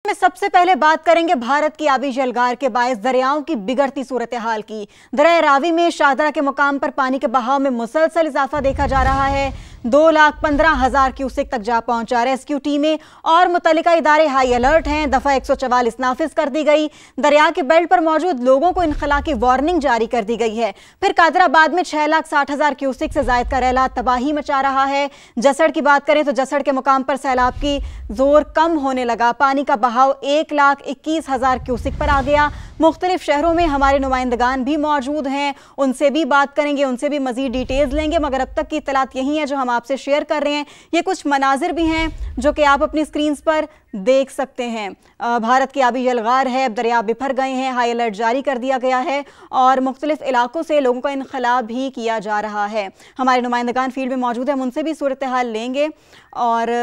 में सबसे पहले बात करेंगे भारत की आबी जलगार के बायस दरियाओं की बिगड़ती सूरत हाल की। दरिया रावी में शाहदरा के मुकाम पर पानी के बहाव में मुसलसल इजाफा देखा जा रहा है। 2,15,000 क्यूसेक तक जा पहुंचा। रेस्क्यू टीमें और मुतल्लिका इदारे हाई अलर्ट हैं। दफा 144 नाफिज कर दी गई। दरिया के बेल्ट पर मौजूद लोगों को इनखला की वार्निंग जारी कर दी गई है। फिर कादराबाद में 6,60,000 क्यूसेक से जायद का रैला तबाही मचा रहा है। जसड़ की बात करें तो जसड़ के मुकाम पर सैलाब की जोर कम होने लगा। पानी का बहाव 1,21,000 क्यूसेक पर आ गया। मुख्तलिफ शहरों में हमारे नुमाइंदगान भी मौजूद हैं, उनसे भी बात करेंगे, उनसे भी मजीद डिटेल्स लेंगे। मगर अब तक की इत्तलात यही है जो हम आपसे शेयर कर रहे हैं। ये कुछ मनाजिर भी हैं जो कि आप अपनी स्क्रीन पर देख सकते हैं। भारत की आबी जलगार है, अब दरिया बिफर गए हैं, हाई अलर्ट जारी कर दिया गया है और मुख्तलिफ इलाकों से लोगों का इनखला भी किया जा रहा है। हमारे नुमाइंदगान फील्ड में मौजूद हैं, हम उनसे भी सूरत हाल लेंगे और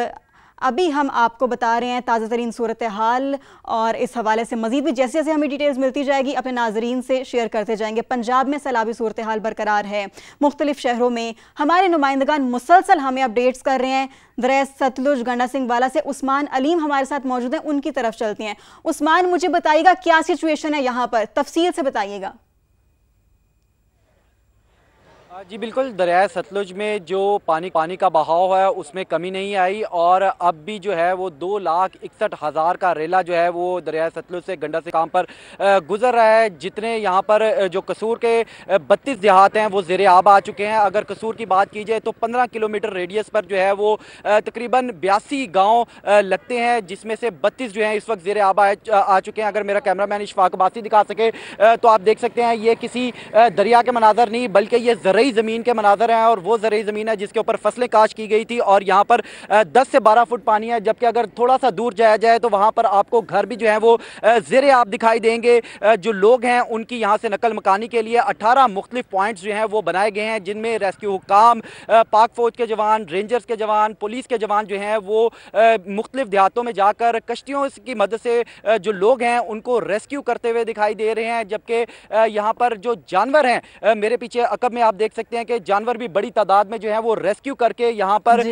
अभी हम आपको बता रहे हैं ताज़ा तरीन सूरत हाल और इस हवाले से मजीद भी जैसे जैसे हमें डिटेल्स मिलती जाएगी अपने नाजरीन से शेयर करते जाएंगे। पंजाब में सैलाबी सूरत हाल बरकरार है। मुख्तलिफ शहरों में हमारे नुमाइंदगान मुसलसल हमें अपडेट्स कर रहे हैं। दरिया सतलुज गंडा सिंह वाला से उस्मान अलीम हमारे साथ मौजूद हैं, उनकी तरफ चलते हैं। उस्मान, मुझे बताइएगा क्या सिचुएशन है यहाँ पर, तफसील से बताइएगा। जी बिल्कुल, दरिया सतलुज में जो पानी का बहाव है उसमें कमी नहीं आई और अब भी जो है वो 2,61,000 का रेला जो है वो दरिया सतलुज से गंडा से काम पर गुजर रहा है। जितने यहाँ पर जो कसूर के 32 देहात हैं वो ज़ेरे आब आ चुके हैं। अगर कसूर की बात की जाए तो 15 किलोमीटर रेडियस पर जो है वो तकरीबन 82 गाँव लगते हैं, जिसमें से 32 जो हैं इस वक्त ज़ेरे आब आ चुके हैं। अगर मेरा कैमरा मैन इशफाक अब्बासी दिखा सके तो आप देख सकते हैं ये किसी दरिया के मनाजर नहीं बल्कि ये ज़रई ज़मीन के मनाजर हैं और वो ज़रई ज़मीन है जिसके ऊपर फसलें काश की गई थी और यहाँ पर 10 से 12 फुट पानी है। जबकि अगर थोड़ा सा दूर जाया जाए तो वहाँ पर आपको घर भी जो है वो ज़ेरे आप दिखाई देंगे। जो लोग हैं उनकी यहाँ से नकल मकानी के लिए 18 मुख्तलिफ पॉइंट्स जो हैं वो बनाए गए हैं, जिनमें रेस्क्यू हुक्काम, पाक फौज के जवान, रेंजर्स के जवान, पुलिस के जवान जो हैं वो मुख्तलिफ देहातों में जाकर कश्तियों की मदद से जो लोग हैं उनको रेस्क्यू करते हुए दिखाई दे रहे हैं। जबकि यहाँ पर जो जानवर हैं, मेरे पीछे अकब में आप देख सकते हैं कि जानवर भी बड़ी तादाद में जो है वो रेस्क्यू करके यहाँ पर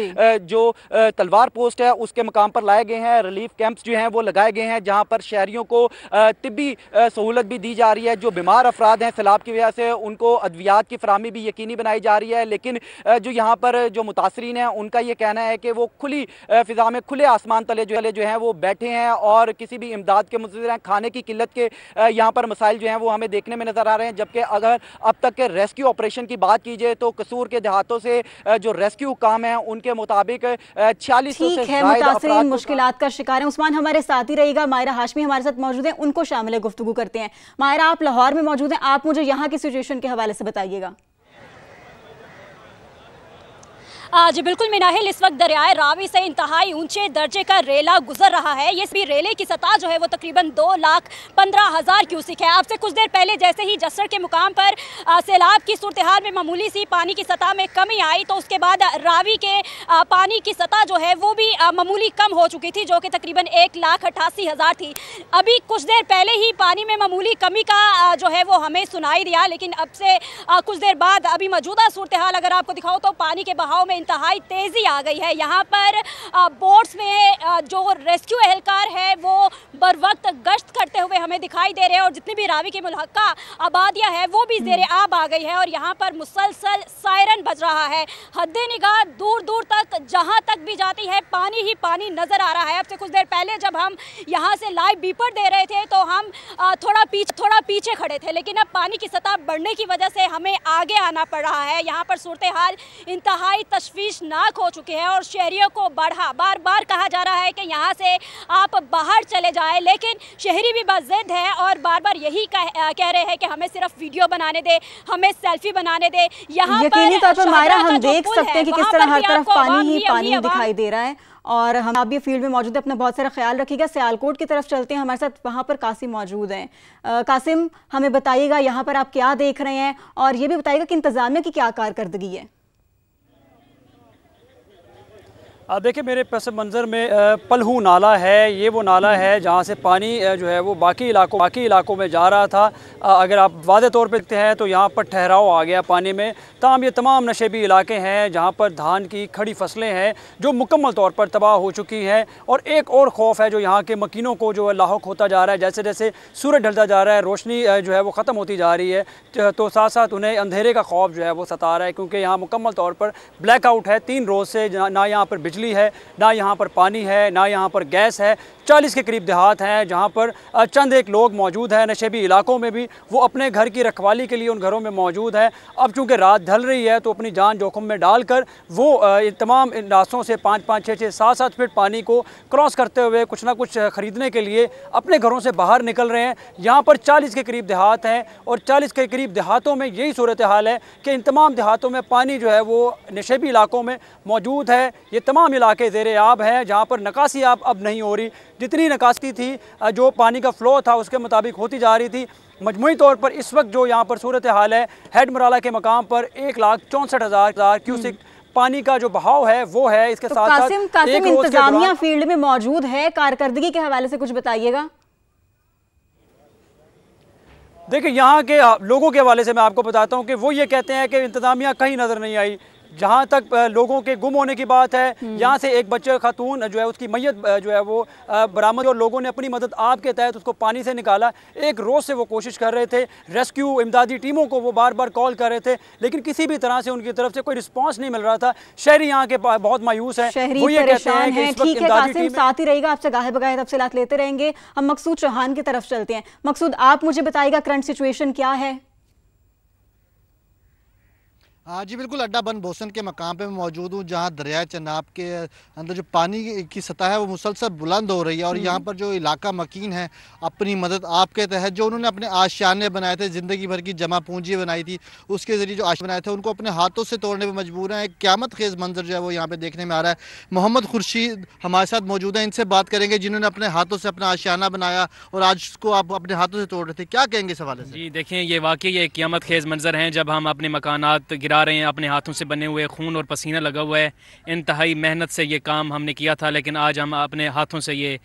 जो तलवार पोस्ट है उसके मकाम पर लाए गए हैं। रिलीफ कैंप्स जो हैं वो लगाए गए हैं जहाँ पर शहरियों को तिब्बी सहूलत भी दी जा रही है। जो बीमार अफराद हैं सैलाब की वजह से उनको अद्वियात की फराहमी भी यकीनी बनाई जा रही है। लेकिन जो यहाँ पर जो मुतासरीन हैं उनका ये कहना है कि वो खुली फिजा में खुले आसमान तले जो है वो बैठे हैं और किसी भी इमदाद के मुंतज़िर हैं। खाने की किल्लत के यहाँ पर मसाइल जो हैं वो हमें देखने में नजर आ रहे हैं। जबकि अगर अब तक के रेस्क्यू ऑपरेशन की बात की जाए तो कसूर के देहातों से जो रेस्क्यू काम है उनके मुताबिक 46 से ज्यादा मुश्किलात का शिकार है। उस्मान हमारे साथ ही रहेगा। मायरा हाशमी हमारे साथ मौजूद है, उनको शामिल गुफ्तगू करते हैं। मायरा, आप लाहौर में मौजूद हैं, आप मुझे यहाँ की सिचुएशन के हवाले से बताइएगा। जी बिल्कुल मिनाहिल, इस वक्त दरियाए रावी से इंतहाई ऊंचे दर्जे का रेला गुजर रहा है। ये भी रेले की सतह जो है वो तकरीबन 2,15,000 क्यूसिक है। आपसे कुछ देर पहले जैसे ही जसड़ के मुकाम पर सैलाब की सूरत हाल में मामूली सी पानी की सतह में कमी आई तो उसके बाद रावी के पानी की सतह जो है वो भी मामूली कम हो चुकी थी, जो कि तकरीबन 1,88,000 थी। अभी कुछ देर पहले ही पानी में मामूली कमी का जो है वो हमें सुनाई दिया, लेकिन अब से कुछ देर बाद अभी मौजूदा सूरत हाल अगर आपको दिखाओ तो पानी के बहाव में इंतहाई तेजी आ गई है। यहाँ पर बोट्स में जो रेस्क्यू एहलकार है वो बर वक्त गश्त करते हुए हमें दिखाई दे रहे हैं और जितनी भी रावी की मुल्हक्का आबादियाँ है वो भी ज़ेरे आब आ गई है और यहाँ पर मुसलसल सायरन बज रहा है। हद्दे निगाह दूर दूर तक जहाँ तक भी जाती है पानी ही पानी नजर आ रहा है। अब से कुछ देर पहले जब हम यहाँ से लाइव बीपर दे रहे थे तो हम थोड़ा पीछे खड़े थे, लेकिन अब पानी की सतह बढ़ने की वजह से हमें आगे आना पड़ रहा है। यहाँ पर सूरत हाल इंतहाई तशवीशनाक हो चुके हैं और शहरियों को बार बार कहा जा रहा है कि यहाँ से आप बाहर चले जाएं, लेकिन शहरी भी बाज़िद है और बार बार यही कह रहे हैं कि हमें सिर्फ वीडियो बनाने दे, हमें सेल्फी बनाने दे। यहाँ यकीनी तौर पर मायरा हम देख सकते हैं कि किस तरह हर तरफ पानी ही पानी दिखाई दे रहा है और हम आप भी फील्ड में मौजूद है, अपना बहुत सारा ख्याल रखिएगा। सियालकोट की तरफ चलते हैं, हमारे साथ वहाँ पर कासिम मौजूद हैं। कासिम, हमें बताइएगा यहाँ पर आप क्या देख रहे हैं और ये भी बताइएगा कि इंतजामिया की क्या कारकर्दगी है। देखिए मेरे पस मंज़र में पलहू नाला है। ये वो नाला है जहाँ से पानी जो है वो बाकी इलाकों में जा रहा था। अगर आप वाज़े तौर पे देखते हैं तो यहाँ पर ठहराव आ गया पानी में। तमाम ये तमाम नशेबी इलाके हैं जहाँ पर धान की खड़ी फसलें हैं जो मुकम्मल तौर पर तबाह हो चुकी हैं। और एक और खौफ है जो यहाँ के मकीनों को जो है लाहुक होता जा रहा है। जैसे जैसे सूरज ढलता जा रहा है, रोशनी जो है वो ख़त्म होती जा रही है, तो साथ साथ उन्हें अंधेरे का खौफ जो है वो सता रहा है, क्योंकि यहाँ मुकम्मल तौर पर ब्लैकआउट है। 3 रोज़ से ना यहाँ पर बिजली है, ना यहाँ पर पानी है, ना यहाँ पर गैस है। 40 के करीब देहात हैं जहाँ पर चंद एक लोग मौजूद हैं। नशेबी इलाकों में भी वो अपने घर की रखवाली के लिए उन घरों में मौजूद है। अब चूँकि रात ढल रही है तो अपनी जान जोखिम में डालकर वो तमाम रास्तों से 5-5, 6-6, 7-7 फीट पानी को क्रॉस करते हुए कुछ ना कुछ ख़रीदने के लिए अपने घरों से बाहर निकल रहे हैं। यहाँ पर 40 के करीब देहात हैं और 40 के करीब देहातों में यही सूरत हाल है कि इन तमाम देहातों में पानी जो है वो नशेबी इलाकों में मौजूद है। ये तमाम इलाके ज़ेरे आब हैं जहाँ पर निकासी अब नहीं हो रही। जितनी निकासी थी, जो पानी का फ़्लो था उसके मुताबिक होती जा रही थी। मजमूई तौर पर इस वक्त जो यहाँ पर सूरत हाल है, हेड मराला के मकाम पर 1,64,000 क्यूसिक पानी का जो बहाव है वो है। इसके तो साथ कासिम इंतजामिया फील्ड में मौजूद है, कारकर्दगी के हवाले से कुछ बताइएगा। देखिए यहाँ के लोगों के हवाले से मैं आपको बताता हूँ कि वो ये कहते हैं कि इंतजामिया कहीं नज़र नहीं आई। जहाँ तक लोगों के गुम होने की बात है, यहाँ से एक बच्चे खातून जो है उसकी मैयत जो है वो बरामद, और लोगों ने अपनी मदद आप के तहत उसको पानी से निकाला। एक रोज़ से वो कोशिश कर रहे थे, रेस्क्यू इमदादी टीमों को वो बार बार कॉल कर रहे थे, लेकिन किसी भी तरह से उनकी तरफ से कोई रिस्पांस नहीं मिल रहा था। शहरी यहाँ के बहुत मायूस हैं, वो ये कहते हैं कि इस वक्त इमदादी टीम साथ ही रहेगा, आपसे गाहे बगाहे तफसीलात लेते रहेंगे। हम मकसूद चौहान की तरफ चलते हैं। मकसूद, आप मुझे बताइएगा करंट सिचुएशन क्या है? हाँ जी बिल्कुल, अड्डा बन बोसन के मकाम पे मैं मौजूद हूँ जहाँ दरिया चनाब के अंदर जो पानी की सतह है वो मुसलसल बुलंद हो रही है। और यहाँ पर जो इलाका मकीन है अपनी मदद आपके तहत जो उन्होंने अपने आशियाने बनाए थे, ज़िंदगी भर की जमा पूंजी बनाई थी, उसके ज़रिए जो आशियाने बनाए थे उनको अपने हाथों से तोड़ने पर मजबूर हैं। एक क़यामत खेज़ मंजर जो है वो यहाँ पर देखने में आ रहा है। मोहम्मद खुर्शीद हमारे साथ मौजूद हैं, इनसे बात करेंगे जिन्होंने अपने हाथों से अपना आशियाना बनाया और आज उसको आप अपने हाथों से तोड़ रहे थे। क्या कहेंगे इस हवाले से? जी देखें, ये वाकई एक क़यामत खेज़ मंजर हैं जब हम अपने मकानात गिरा रहे हैं, अपने हाथों से बने हुए, खून और पसीना लगा हुआ है। इंतहाई मेहनत से ये काम हमने किया था, लेकिन आज हम अपने हाथों से ये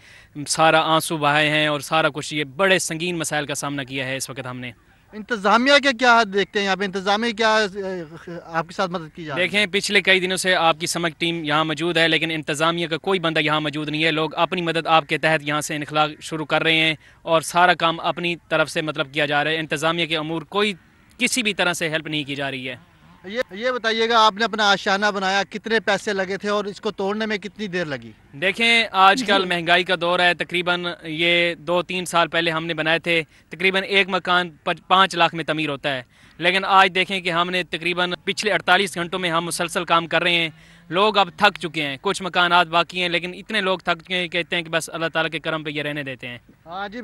सारा आंसू बहाए हैं और सारा कुछ, ये बड़े संगीन मसाइल का सामना किया है इस वक्त हमने। इंतजामिया के क्या देखते हैं यहाँ पे, इंतजामिया क्या आपके साथ मदद की जा रही है? देखें, पिछले कई दिनों से आपकी समक टीम यहाँ मौजूद है, लेकिन इंतजामिया का कोई बंदा यहाँ मौजूद नहीं है। लोग अपनी मदद आपके तहत यहाँ से इनखला शुरू कर रहे हैं और सारा काम अपनी तरफ से मतलब किया जा रहा है। इंतजामिया के अमूर कोई किसी भी तरह से हेल्प नहीं की जा रही है। ये बताइएगा, आपने अपना आशियाना बनाया, कितने पैसे लगे थे और इसको तोड़ने में कितनी देर लगी? देखें, आजकल महंगाई का दौर है। तकरीबन ये 2-3 साल पहले हमने बनाए थे। तकरीबन एक मकान 5 लाख में तमीर होता है, लेकिन आज देखें कि हमने तकरीबन पिछले 48 घंटों में हम मुसलसल काम कर रहे हैं। लोग अब थक चुके हैं, कुछ मकानात बाकी हैं, लेकिन इतने लोग थक चुके हैं, कहते हैं कि बस अल्लाह ताला के करम पे ये रहने देते हैं। हाँ जी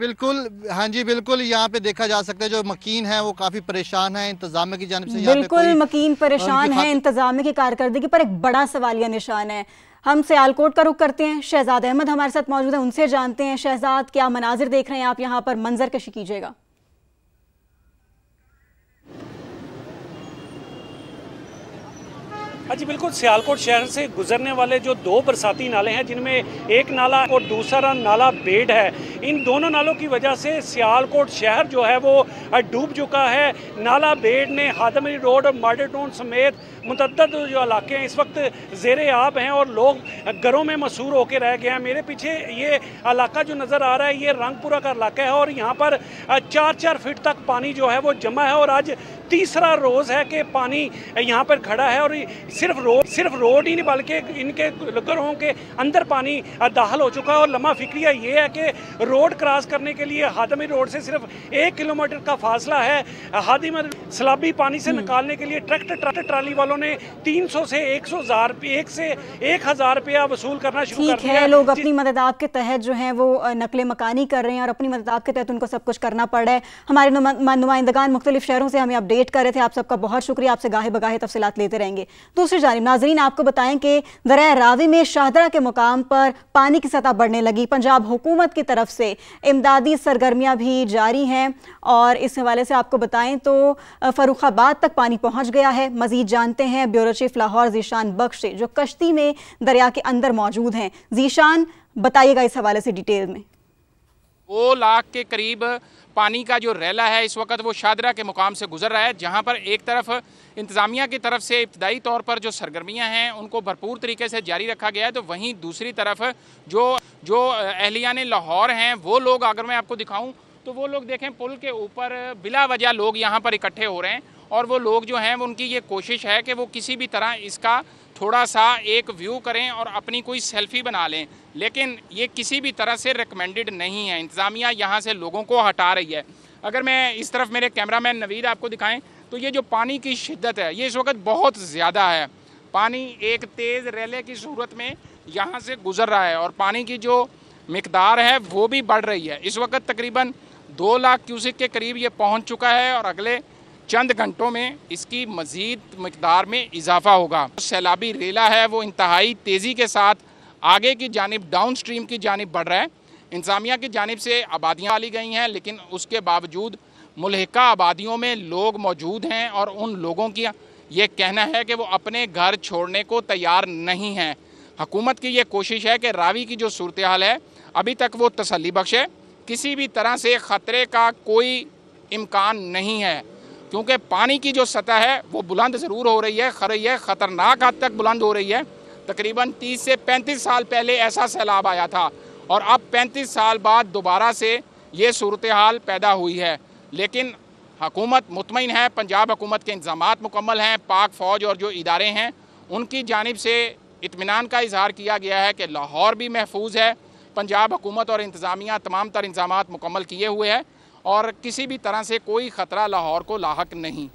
बिल्कुल, यहाँ पे देखा जा सकता है जो मकीन है वो काफ़ी परेशान है इंतजामिया की जानिब से। बिल्कुल मकीन परेशान है, इंतजामिया की कारकर्दगी पर एक बड़ा सवालिया निशान है। हम सियालकोट का रुख करते हैं, शहजाद अहमद हमारे साथ मौजूद है, उनसे जानते हैं। शहजाद, क्या मनाजिर देख रहे हैं आप यहाँ पर? मंजर कशी कीजिएगा। हाँ जी बिल्कुल, सियालकोट शहर से गुजरने वाले जो 2 बरसाती नाले हैं, जिनमें एक नाला और दूसरा नाला बेड है, इन दोनों नालों की वजह से सियालकोट शहर जो है वो डूब चुका है। नाला बेड ने हादमरी रोड और मॉडल टाउन समेत मुतअद्दिद जो इलाके हैं इस वक्त ज़ेरे आब हैं और लोग घरों में मसूर होकर रह गए हैं। मेरे पीछे ये इलाका जो नज़र आ रहा है ये रंगपुरा का इलाका है और यहाँ पर 4-4 फीट तक पानी जो है वो जमा है और आज तीसरा रोज़ है कि पानी यहाँ पर खड़ा है और सिर्फ रोड ही नहीं बल्कि इनके घरों के अंदर पानी दाखिल हो चुका है। और लम्हा फिक्रिया ये है कि रोड क्रॉस करने के लिए हादमी रोड से सिर्फ 1 किलोमीटर का फासला है। हादमी सैलाबी पानी से निकालने के लिए ट्रैक्टर ट्राली वालों ने 300 से 1,000 रुपया वसूल करना शुरू कर दिया है। लोग अपनी मदद आपके तहत जो है वो नकले मकानी कर रहे हैं और अपनी मदद आपके तहत उनको सब कुछ करना पड़ रहा है। हमारे नुमाइंदगान मुख्तलिफ शहरों से हमें अपडेट कर रहे थे। आप सबका बहुत शुक्रिया, आपसे गाहे बगाहे तफसीलात लेते रहेंगे। दूसरी जानिब नाजरीन आपको बताएं कि दरिया रावी में शाहदरा के मुकाम पर पानी की सतह बढ़ने लगी। पंजाब हुकूमत की तरफ से इमदादी सरगर्मियां भी जारी हैं और इस हवाले से आपको बताएं तो फर्रुखाबाद तक पानी पहुंच गया है। मजीद जानते हैं ब्यूरो चीफ लाहौर जीशान बख्श से, जो कश्ती में दरिया के अंदर मौजूद हैं। जीशान, बताइएगा इस हवाले से डिटेल में। 2 लाख के करीब पानी का जो रैला है इस वक्त वो शादरा के मुकाम से गुजर रहा है, जहां पर एक तरफ इंतज़ामिया की तरफ से इब्तदाई तौर पर जो सरगर्मियां हैं उनको भरपूर तरीके से जारी रखा गया है, तो वहीं दूसरी तरफ जो अहलियान लाहौर हैं वो लोग, अगर मैं आपको दिखाऊं तो वो लोग देखें पुल के ऊपर बिला वजह लोग यहाँ पर इकट्ठे हो रहे हैं और वो लोग जो हैं उनकी ये कोशिश है कि वो किसी भी तरह इसका थोड़ा सा एक व्यू करें और अपनी कोई सेल्फी बना लें, लेकिन ये किसी भी तरह से रिकमेंडेड नहीं है। इंतज़ामिया यहाँ से लोगों को हटा रही है। अगर मैं इस तरफ मेरे कैमरामैन नवीद आपको दिखाएं तो ये जो पानी की शिद्दत है ये इस वक्त बहुत ज़्यादा है। पानी एक तेज़ रैले की सूरत में यहाँ से गुज़र रहा है और पानी की जो मिकदार है वो भी बढ़ रही है। इस वक्त तकरीबन 2 लाख क्यूसेक के करीब ये पहुँच चुका है और अगले चंद घंटों में इसकी मज़ीद मिकदार में इजाफा होगा। सैलाबी रेला है वो इंतहाई तेज़ी के साथ आगे की जानिब डाउन स्ट्रीम की जानिब बढ़ रहा है। इंतज़ामिया की जानिब से आबादियाँ डाली गई हैं, लेकिन उसके बावजूद मुल्हिका आबादियों में लोग मौजूद हैं और उन लोगों की ये कहना है कि वो अपने घर छोड़ने को तैयार नहीं हैं। हुकूमत की ये कोशिश है कि रावी की जो सूरत हाल है अभी तक वो तसल्ली बख्श है, किसी भी तरह से ख़तरे का कोई इम्कान नहीं है, क्योंकि पानी की जो सतह है वो बुलंद ज़रूर हो रही है, ख़तरनाक हद तक बुलंद हो रही है। तकरीबन 30 से 35 साल पहले ऐसा सैलाब आया था और अब 35 साल बाद दोबारा से ये सूरत हाल पैदा हुई है, लेकिन हुकूमत मुतमईन है, पंजाब हुकूमत के इंतज़ामात मुकम्मल हैं, पाक फ़ौज और जो इदारे हैं उनकी जानिब से इत्मीनान का इजहार किया गया है कि लाहौर भी महफूज है। पंजाब हुकूमत और इंतज़ामिया तमाम तर इंतज़ामात मुकम्मल किए हुए हैं और किसी भी तरह से कोई ख़तरा लाहौर को लाहक नहीं।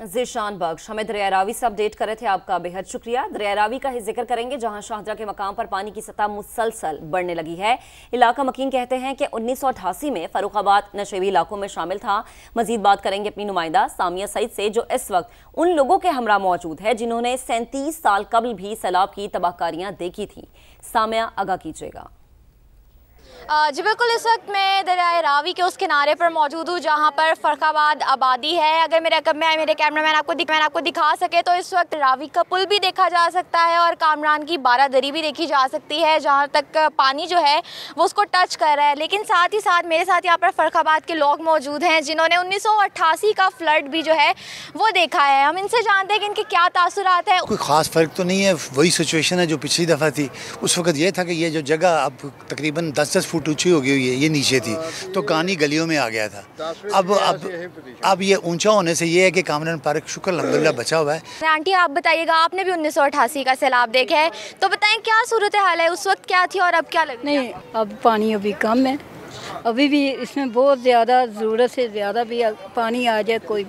ज़ीशान बख्श हमें दरिया रावी से अपडेट कर रहे थे, आपका बेहद शुक्रिया। दरिया रावी का ही जिक्र करेंगे जहां शाहजहां के मकाम पर पानी की सतह मुसलसल बढ़ने लगी है। इलाका मकीन कहते हैं कि 1988 में फर्रुखाबाद नशेबी इलाकों में शामिल था। मजीद बात करेंगे अपनी नुमाइंदा सामिया सईद से, जो इस वक्त उन लोगों के हमरा मौजूद है जिन्होंने 37 साल कबल भी सैलाब की तबाहकारियां देखी थी। सामिया, आगाह कीजिएगा। जी बिल्कुल, इस वक्त मैं दरिया रावी के उस किनारे पर मौजूद हूँ जहाँ पर फर्रुखाबाद आबादी है। अगर मेरे कैमरामैन आपको दिखा सके तो इस वक्त रावी का पुल भी देखा जा सकता है और कामरान की बारादरी भी देखी जा सकती है, जहाँ तक पानी जो है वो उसको टच कर रहा है। लेकिन साथ ही साथ मेरे साथ यहाँ पर फर्रुखाबाद के लोग मौजूद हैं जिन्होंने 1988 का फ्लड भी जो है वो देखा है। हम इनसे जानते हैं कि इनके क्या तासुरात है। कोई ख़ास फ़र्क तो नहीं है, वही सिचुएशन है जो पिछली दफ़ा थी। उस वक्त ये था कि ये जो जगह अब तकरीबन 10-10 फुट ऊंची हो गई हुई है, ये नीचे थी तो कहानी गलियों में आ गया था। अब ये ऊंचा होने से ये है कि कामरान पार्क शुक्र अल्हम्दुलिल्लाह बचा हुआ है। आंटी, आप बताइएगा, आपने भी 1988 का सैलाब देखा है, तो बताएं क्या सूरत हाल है, उस वक्त क्या थी और अब क्या लग रहा है? नहीं, अब पानी अभी कम है, अभी भी इसमें बहुत ज़्यादा ज़रूरत से ज़्यादा भी पानी आ जाए कोई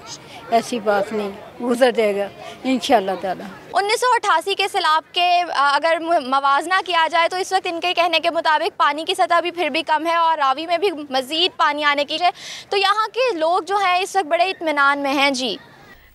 ऐसी बात नहीं, गुजर जाएगा इंशाअल्लाह ताला। 1988 के सैलाब के अगर मवाजना किया जाए तो इस वक्त इनके कहने के मुताबिक पानी की सतह भी फिर भी कम है और रावी में भी मज़ीद पानी आने की है, तो यहाँ के लोग जो हैं इस वक्त बड़े इत्मीनान में हैं। जी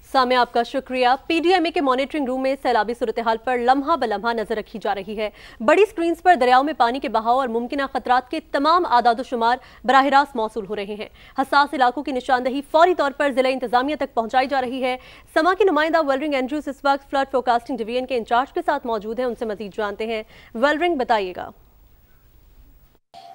सामिया, आपका शुक्रिया। पीडीएमए के मॉनिटरिंग रूम में सैलाबी सूरत हाल पर लम्हा बलम्हा नजर रखी जा रही है। बड़ी स्क्रीन पर दरियाओं में पानी के बहाव और मुमकिन खतरात के तमाम आदाद शुमार बराह रास्त मौसूल हो रहे हैं। हसास इलाकों की निशानदही फौरी तौर पर जिला इंतजामिया तक पहुंचाई जा रही है। समा की नुमाइंदा वेलरिंग एंड्रूज इस वक्त फ्लड फोरकास्टिंग डिवीजन के इंचार्ज के साथ मौजूद है, उनसे मजीद जानते हैं। वेलरिंग, बताइएगा।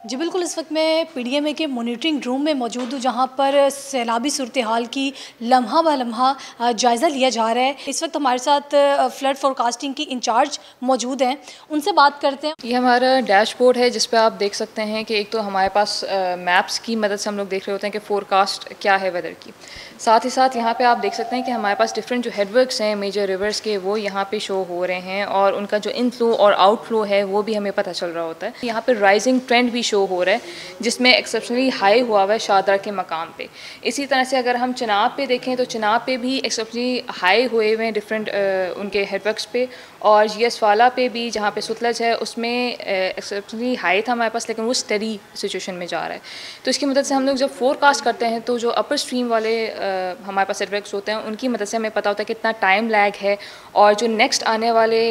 जी बिल्कुल, इस वक्त मैं पीडीएमए के मॉनिटरिंग रूम में मौजूद हूँ जहाँ पर सैलाबी सूरत हाल की लम्हा ब लम्हा जायज़ा लिया जा रहा है। इस वक्त हमारे साथ फ्लड फोरकास्टिंग की इंचार्ज मौजूद हैं, उनसे बात करते हैं। ये हमारा डैशबोर्ड है जिस पे आप देख सकते हैं कि एक तो हमारे पास मैप्स की मदद से हम लोग देख रहे होते हैं कि फोरकास्ट क्या है वेदर की। साथ ही साथ यहाँ पे आप देख सकते हैं कि हमारे पास डिफरेंट जो हेडवर्क्स हैं मेजर रिवर्स के वो यहाँ पे शो हो रहे हैं और उनका जो इनफ्लो और आउटफ्लो है वो भी हमें पता चल रहा होता है। यहाँ पे राइजिंग ट्रेंड भी शो हो रहा है जिसमें एक्सेप्शनली हाई हुआ हुआ है शादरा के मकाम पे। इसी तरह से अगर हम चिनाब पे देखें तो चिनाब पे भी एक्सेप्शनली हाई हुए हुए हैं डिफरेंट उनके हेडवर्क्स पे, और जीएस वाला पे भी जहाँ पे सुतलज है उसमें एक्सेप्शनली हाई था हमारे पास, लेकिन वो स्टेडी सिचुएशन में जा रहा है। तो इसकी मदद से हम लोग जब फोरकास्ट करते हैं तो जो अपर स्ट्रीम वाले हमारे पास एडवर्क्स होते हैं उनकी मदद से हमें पता होता है कितना टाइम लैग है, और जो नेक्स्ट आने वाले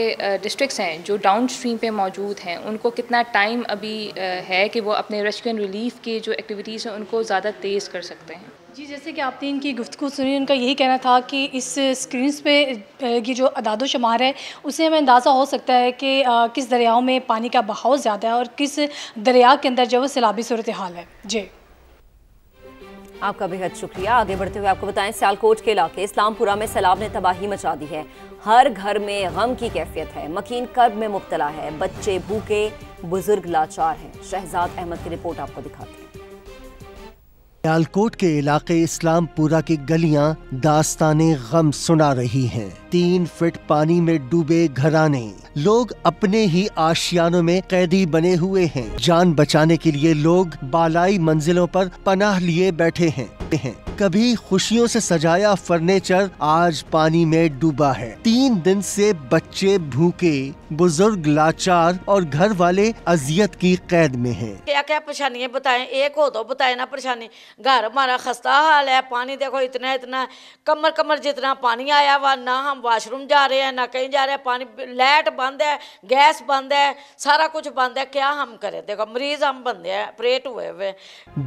डिस्ट्रिक्ट्स हैं जो डाउन स्ट्रीम पे मौजूद हैं उनको कितना टाइम अभी है कि वो अपने रेस्क्यू एंड रिलीफ की जो एक्टिविटीज़ हैं उनको ज़्यादा तेज़ कर सकते हैं। जी, जैसे कि आपने इनकी गुफ्तगू सुनी, उनका यही कहना था कि इस स्क्रीन्स पे की जो अदाद शुमार है उससे हमें अंदाज़ा हो सकता है कि किस दरियाओं में पानी का बहाव ज़्यादा है और किस दरिया के अंदर जो वो सैलाबी सूरत हाल है। जी, आपका बेहद शुक्रिया। आगे बढ़ते हुए आपको बताएं, सियालकोट के इलाके इस्लामपुरा में सैलाब ने तबाही मचा दी है। हर घर में गम की कैफियत है, मकीन कर्ब में मुब्तला है, बच्चे भूखे, बुजुर्ग लाचार हैं। शहजाद अहमद की रिपोर्ट आपको दिखाते हैं। सियालकोट के इलाके इस्लामपुरा की गलियां दास्ताने गम सुना रही हैं। 3 फीट पानी में डूबे घराने, लोग अपने ही आशियानों में कैदी बने हुए हैं। जान बचाने के लिए लोग बालाई मंजिलों पर पनाह लिए बैठे हैं। कभी खुशियों से सजाया फर्नीचर आज पानी में डूबा है। 3 दिन से बच्चे भूखे, बुजुर्ग लाचार और घर वाले अजियत की कैद में हैं। क्या क्या परेशानियां बताएं, एक हो तो बताए ना परेशानी। घर हमारा खस्ता हाल है, पानी देखो इतना इतना कमर कमर जितना पानी आया हुआ, ना हम वाशरूम जा रहे हैं ना कहीं जा रहे हैं। पानी, लाइट बंद है, गैस बंद है, सारा कुछ बंद है, क्या हम करें। देखो मरीज हम बंदे हैं, ऑपरेट हुए हुए।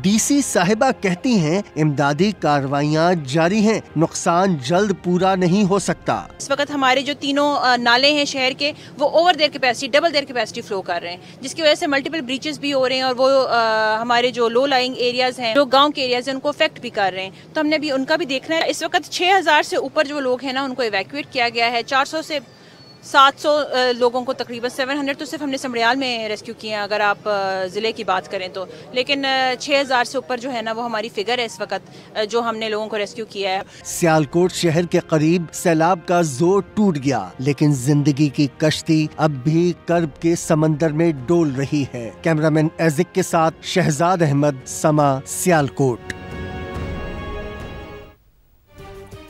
डीसी साहिबा कहती हैं इमदादी कार्रवाइयाँ जारी हैं, नुकसान जल्द पूरा नहीं हो सकता। इस वक्त हमारे जो तीनों नाले हैं शहर के वो over their capacity, double their capacity flow कर रहे हैं, जिसकी वजह से मल्टीपल ब्रीचेस भी हो रहे हैं और वो हमारे जो लो लाइंग एरियाज हैं, जो गांव के एरियाज हैं, उनको अफेक्ट भी कर रहे हैं। तो हमने भी उनका भी देखना है। इस वक्त 6000 से ऊपर जो लोग हैं ना उनको इवैक्यूएट किया गया है। 400 से 700 लोगों को तकरीबन 700 तो सिर्फ हमने समरियाल में रेस्क्यू किए हैं अगर आप ज़िले की बात करें तो, लेकिन 6000 से ऊपर जो है ना वो हमारी फिगर है इस वक्त जो हमने लोगों को रेस्क्यू किया है। सियालकोट शहर के करीब सैलाब का जोर टूट गया, लेकिन जिंदगी की कश्ती अब भी कर्ब के समंदर में डोल रही है। कैमरामैन एजिक के साथ शहजाद अहमद, समा, सियालकोट।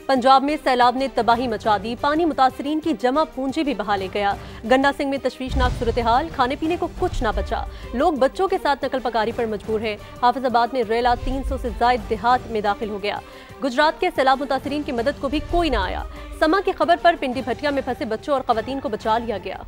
पंजाब में सैलाब ने तबाही मचा दी, पानी मुतासरीन की जमा पूंजी भी बहा ले गया। गन्ना सिंह में तशवीशनाक सूरत हाल, खाने पीने को कुछ ना बचा, लोग बच्चों के साथ नकल पकारी पर मजबूर हैं। हाफिजाबाद में रेला 300 से जायद देहात में दाखिल हो गया। गुजरात के सैलाब मुतासरीन की मदद को भी कोई ना आया। समा की खबर पर पिंडी भटिया में फंसे बच्चों और खवातीन को बचा लिया गया।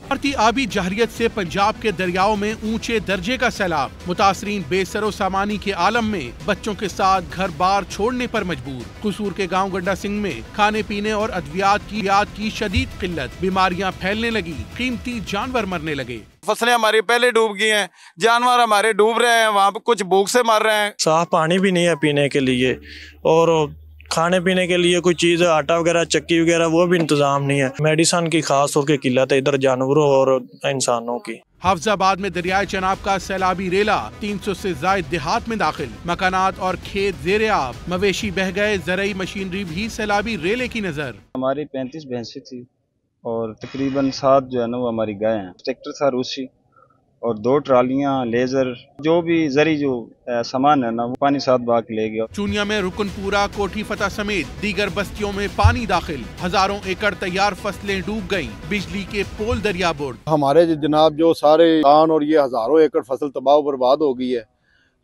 भारतीय आबी जहरियत से पंजाब के दरियाओं में ऊंचे दर्जे का सैलाब, मुतासरीन बेसरो सामानी के आलम में बच्चों के साथ घर बार छोड़ने पर मजबूर। कसूर के गांव गड्डा सिंह में खाने पीने और अद्वियात की शदीद किल्लत, बीमारियां फैलने लगी, कीमती जानवर मरने लगे। फसलें हमारी पहले डूब गई हैं, जानवर हमारे डूब रहे हैं, वहाँ पे कुछ भूख से मर रहे हैं। साफ पानी भी नहीं है पीने के लिए और खाने पीने के लिए कोई चीज़, आटा वगैरह, चक्की वगैरह, वो भी इंतजाम नहीं है। मेडिसन की खास तौर की किल्लत है इधर जानवरों और इंसानों की। हाफिजाबाद में दरियाए चनाब का सैलाबी रेला 300 से जायद देहात में दाखिल, मकानात और खेत जेरे आब, मवेशी बह गए, ज़रूरी मशीनरी भी सैलाबी रेले की नजर। हमारी 35 भैंसें थी और तकरीबन 7 जो है ना वो हमारी गाय हैं। ट्रैक्टर था रूसी और 2 ट्रालियां, लेजर, जो भी जरी जो सामान है ना वो पानी साथ बहा के ले गया। चूनिया में रुकनपुरा, कोठी फतेह समेत दीगर बस्तियों में पानी दाखिल, हजारों एकड़ तैयार फसलें डूब गईं, बिजली के पोल दरिया बोर्ड। हमारे जनाब जो सारे धान और ये हजारों एकड़ फसल तबाह बर्बाद हो गई है।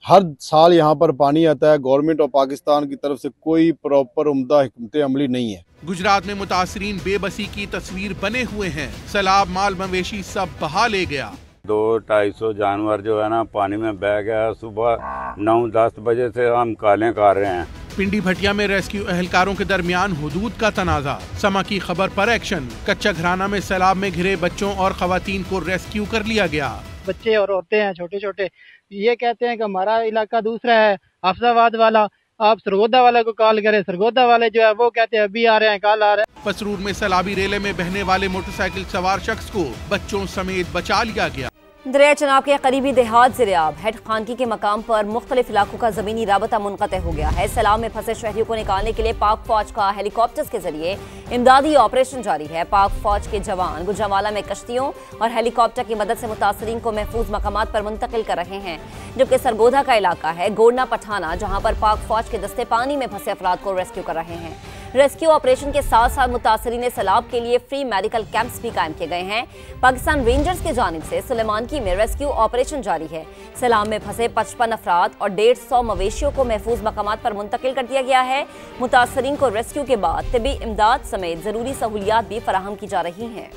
हर साल यहाँ पर पानी आता है, गवर्नमेंट और पाकिस्तान की तरफ से कोई प्रॉपर उम्दा हिकमत अमली नहीं है। गुजरात में मुतासरीन बेबसी की तस्वीर बने हुए हैं, सैलाब माल मवेशी सब बहा ले गया। 200-250 जानवर जो है ना पानी में बह गया। सुबह 9-10 बजे से हम कालें कर रहे हैं। पिंडी भटिया में रेस्क्यू एहलकारों के दरमियान हुदूद का तनाजा, समा की खबर पर एक्शन। कच्चा घराना में सैलाब में घिरे बच्चों और खवातीन को रेस्क्यू कर लिया गया। बच्चे और औरतें हैं छोटे छोटे, ये कहते हैं कि हमारा इलाका दूसरा है, हाफिजाबाद वाला, आप सरगोदा वाले को कॉल करें। सरगोदा वाले जो है वो कहते हैं अभी आ रहे हैं, कल आ रहे हैं। पसरूर में सैलाबी रेले में बहने वाले मोटरसाइकिल सवार शख्स को बच्चों समेत बचा लिया गया। दरिया चनाब के करीबी देहात ज़िले-आब, हेड खानगी के मकाम पर मुख्तलिफ इलाकों का ज़मीनी राबता मुनक़ते हो गया है। सैलाब में फंसे शहरियों को निकालने के लिए पाक फौज का हेलीकॉप्टर्स के जरिए इमदादी ऑपरेशन जारी है। पाक फौज के जवान गुजरावाला में कश्तियों और हेलीकॉप्टर की मदद से मुतासरीन को महफूज मकामात पर मुंतकिल कर रहे हैं, जबकि सरगोधा का इलाका है गोडना पठाना, जहाँ पर पाक फौज के दस्ते पानी में फंसे अफराद को रेस्क्यू कर रहे हैं। रेस्क्यू ऑपरेशन के साथ साथ मुतासरीन सैलाब के लिए फ्री मेडिकल कैंप्स भी कायम किए गए हैं। पाकिस्तान रेंजर्स की जानिब से सुलेमानकी में रेस्क्यू ऑपरेशन जारी है। सैलाब में फंसे 55 अफराद और 150 मवेशियों को महफूज मकामात पर मुंतकिल कर दिया गया है। मुतासरीन को रेस्क्यू के बाद तिब्बी इमदाद समेत जरूरी सहूलियात भी फराहम की जा रही हैं।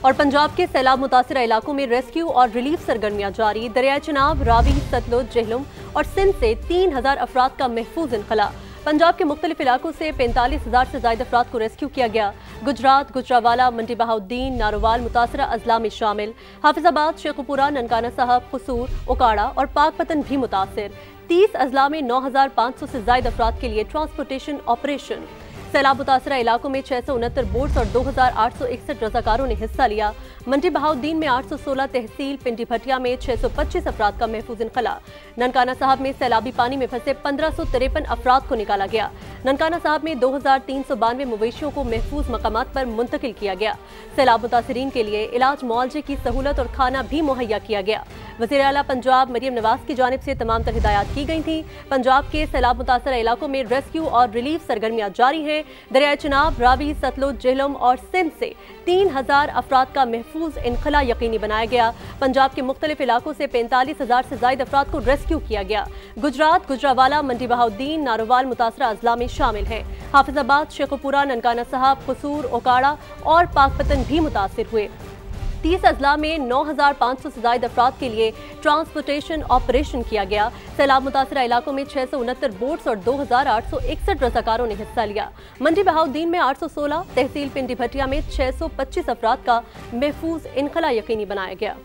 और पंजाब के सैलाब मुतासिर इलाकों में रेस्क्यू और रिलीफ सरगर्मियां जारी। दरिया चनाब, रावी, सतलुज, जेहलुम और सिंध से 3000 अफराद का महफूज इनखला। पंजाब के मुख्तलिफ इलाकों से 45,000 से ज्यादा अफराद को रेस्क्यू किया गया। गुजरात, गुजरावाला, मंडी बहाउद्दीन, नारोवाल मुतासरा अजला में शामिल। हाफिजाबाद, शेखुपुरा, ननकाना साहब, कसूर, ओकाड़ा और पाकपतन भी मुतासिर। 30 अजला में 9,500 से ज्यादा अफराद के लिए ट्रांसपोर्टेशन ऑपरेशन। सैलाब मुतासरा इलाकों में 669 बोट्स और 2,861 रजाकारों ने हिस्सा लिया। मंडी बहाउद्दीन में 816 तहसील, पिंडी भटिया में 625 अफराद का महफूज इनखला। ननकाना साहब में सैलाबी पानी में फंसे 1553 अफराद को निकाला गया। ननकाना साहब में 2,392 मवेशियों को महफूज मकामात पर मुंतकिल किया गया। सैलाब मुतासरीन के लिए इलाज मुआवजे की सहूलत और खाना भी मुहैया किया गया। वज़ीर आला पंजाब मरियम नवाज की जानिब से तमाम तर हिदायत की गई थी। पंजाब के सैलाब मुतासरा इलाकों में रेस्क्यू और रिलीफ सरगर्मियां जारी हैं। दरिया चनाब, रावी, सतलुज, जेहलम और सिंध से 3000 अफराद का महफूज इनखला यकीनी बनाया गया। पंजाब के मुख्तलिफ इलाकों से 45,000 से ज्यादा अफराद को रेस्क्यू किया गया। गुजरात, गुजरावाला, मंडी बहाउद्दीन, नारोवाल मुतासरा अजला में शामिल हैं। हाफिजाबाद, शेखुपुरा, ननकाना साहब, कसूर, ओकाड़ा और पाकपतन भी मुतासिर हुए। 30 अजला में 9,500 से ज्यादा अफराद के लिए ट्रांसपोर्टेशन ऑपरेशन किया गया। सैलाब मुतासरा इलाकों में 669 बोट्स और 2,861 रजाकारों ने हिस्सा लिया। मंडी बहाउद्दीन में 816, तहसील पिंडी भटिया में 625 अफराद का महफूज इनखला यकीनी बनाया गया।